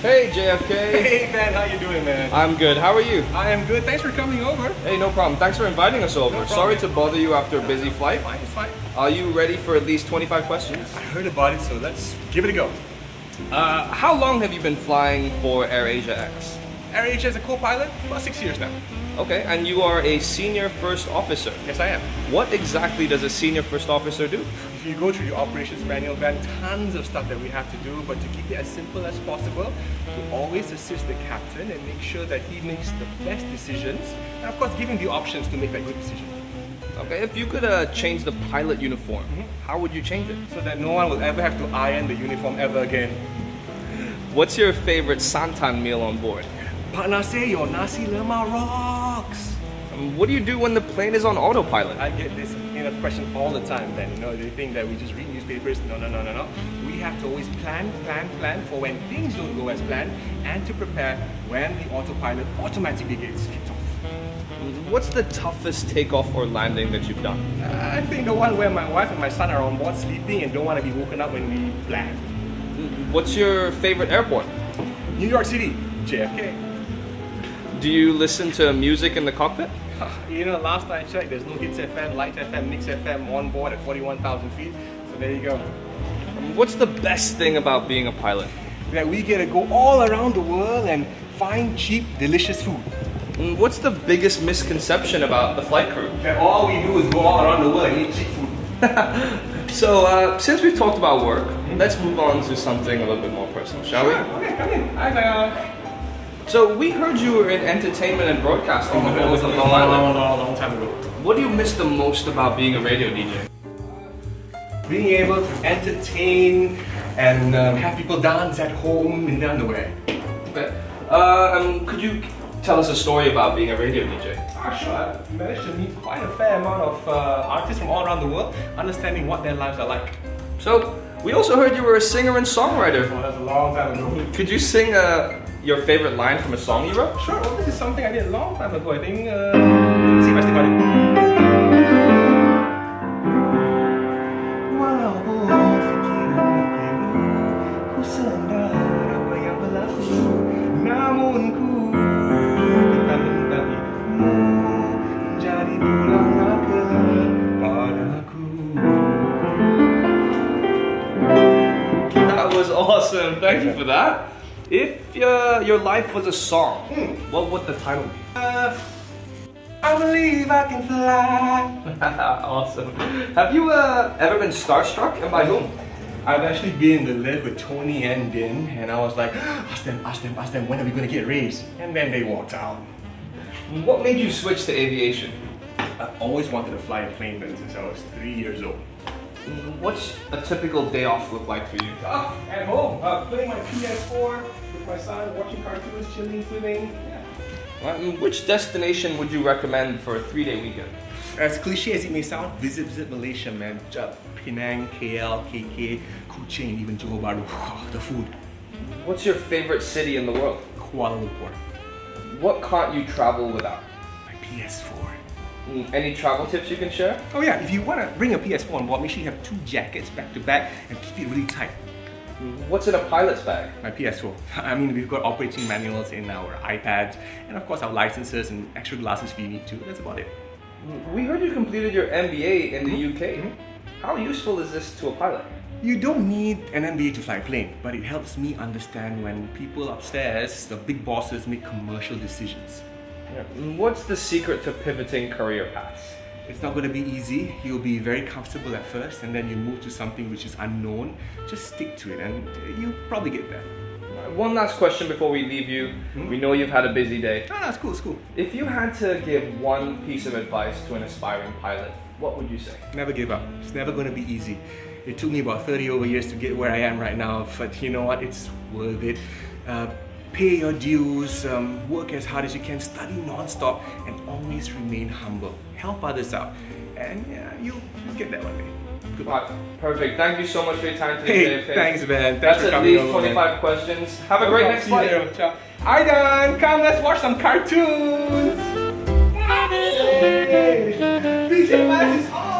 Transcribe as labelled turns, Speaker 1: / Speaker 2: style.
Speaker 1: Hey JFK!
Speaker 2: Hey Ben, how you doing, man?
Speaker 1: I'm good, how are you?
Speaker 2: I am good, thanks for coming over.
Speaker 1: Hey, no problem. Thanks for inviting us over.
Speaker 2: No
Speaker 1: Sorry to bother you after a busy flight.
Speaker 2: It's fine.
Speaker 1: Are you ready for at least 25 questions?
Speaker 2: I heard about it, so let's give it a go.
Speaker 1: How long have you been flying for AirAsia X?
Speaker 2: AirAsia is a co-pilot, about 6 years now.
Speaker 1: Okay, and you are a senior first officer.
Speaker 2: Yes, I am.
Speaker 1: What exactly does a senior first officer do?
Speaker 2: If you go through the operations manual, Ben, tons of stuff that we have to do, but to keep it as simple as possible, to always assist the captain and make sure that he makes the best decisions, and of course give him the options to make that good decision.
Speaker 1: Okay, if you could change the pilot uniform, how would you change it?
Speaker 2: So that no one will ever have to iron the uniform ever again.
Speaker 1: What's your favorite santan meal on board?
Speaker 2: Pak Nasi, your nasi lemak rocks!
Speaker 1: What do you do when the plane is on autopilot?
Speaker 2: I get this question all the time, Ben. You know, they think that we just read newspapers. No. We have to always plan for when things don't go as planned and to prepare when the autopilot automatically gets kicked off.
Speaker 1: What's the toughest takeoff or landing that you've done?
Speaker 2: I think the one where my wife and my son are on board sleeping and don't want to be woken up when we land.
Speaker 1: What's your favorite airport?
Speaker 2: New York City, JFK.
Speaker 1: Do you listen to music in the cockpit?
Speaker 2: You know, last I checked, there's no Hits FM, Light FM, Mix FM on board at 41,000 feet. So there you go.
Speaker 1: What's the best thing about being a pilot?
Speaker 2: That we get to go all around the world and find cheap, delicious food.
Speaker 1: What's the biggest misconception about the flight crew?
Speaker 2: That all we do is go all around the world and eat cheap food.
Speaker 1: So, since we've talked about work, let's move on to something a little bit more personal, shall we?
Speaker 2: Okay, come in. Hi,
Speaker 1: So, we heard you were in entertainment and broadcasting before
Speaker 2: that was a
Speaker 1: on Long Island.
Speaker 2: long time ago.
Speaker 1: What do you miss the most about being a radio DJ?
Speaker 2: Being able to entertain and have people dance at home in their underwear.
Speaker 1: Okay. Could you tell us a story about being a radio DJ?
Speaker 2: Sure. I managed to meet quite a fair amount of artists from all around the world, understanding what their lives are like.
Speaker 1: So, we also heard you were a singer and songwriter.
Speaker 2: Oh, that's a long time ago.
Speaker 1: Could you sing your favorite line from a song you wrote?
Speaker 2: Sure, well, this is something I did a long time ago. I think, let's see if I still got it.
Speaker 1: That was awesome, thank you for that. If your life was a song, what would the title be?
Speaker 2: I believe I can fly.
Speaker 1: Awesome. Have you ever been starstruck, and by whom?
Speaker 2: I've actually been in the lift with Tony and Din, and I was like, ask them, when are we going to get raised? And then they walked out.
Speaker 1: What made you switch to aviation?
Speaker 2: I've always wanted to fly a plane since I was 3 years old.
Speaker 1: What's a typical day off look like for you?
Speaker 2: At home, playing my PS4 with my son, watching cartoons, chilling, swimming. Yeah.
Speaker 1: Which destination would you recommend for a 3-day weekend?
Speaker 2: As cliche as it may sound, visit Malaysia, man. Penang, KL, KK, Kuching, even Johor Bahru. The food.
Speaker 1: What's your favorite city in the world?
Speaker 2: Kuala Lumpur.
Speaker 1: What can't you travel without?
Speaker 2: My PS4.
Speaker 1: Any travel tips you can share?
Speaker 2: Oh yeah, if you want to bring a PS4 on board, make sure you have 2 jackets back to back and keep it really tight.
Speaker 1: What's in a pilot's bag?
Speaker 2: My PS4. I mean, we've got operating manuals in our iPads, and of course our licenses and extra glasses if you need to. That's about it.
Speaker 1: We heard you completed your MBA in the UK. How useful is this to a pilot?
Speaker 2: You don't need an MBA to fly a plane, but it helps me understand when people upstairs, the big bosses, make commercial decisions.
Speaker 1: What's the secret to pivoting career paths?
Speaker 2: It's not going to be easy. You'll be very comfortable at first, and then you move to something which is unknown. Just stick to it, and you'll probably get there.
Speaker 1: One last question before we leave you. We know you've had a busy day.
Speaker 2: No, it's cool, it's cool.
Speaker 1: If you had to give one piece of advice to an aspiring pilot, what would you say?
Speaker 2: Never give up. It's never going to be easy. It took me about 30 over years to get where I am right now, but you know what? It's worth it. Pay your dues, work as hard as you can, study non-stop, and always remain humble. Help others out, and yeah, you'll get that one day. Goodbye.
Speaker 1: Perfect. Thank you so much for your time today.
Speaker 2: Hey, thanks, man. Thanks for
Speaker 1: That's at
Speaker 2: coming
Speaker 1: least
Speaker 2: over,
Speaker 1: 25 questions. Have a great next flight.
Speaker 2: Hi, Dan. Come, let's watch some cartoons. Hey, DJ Max is on.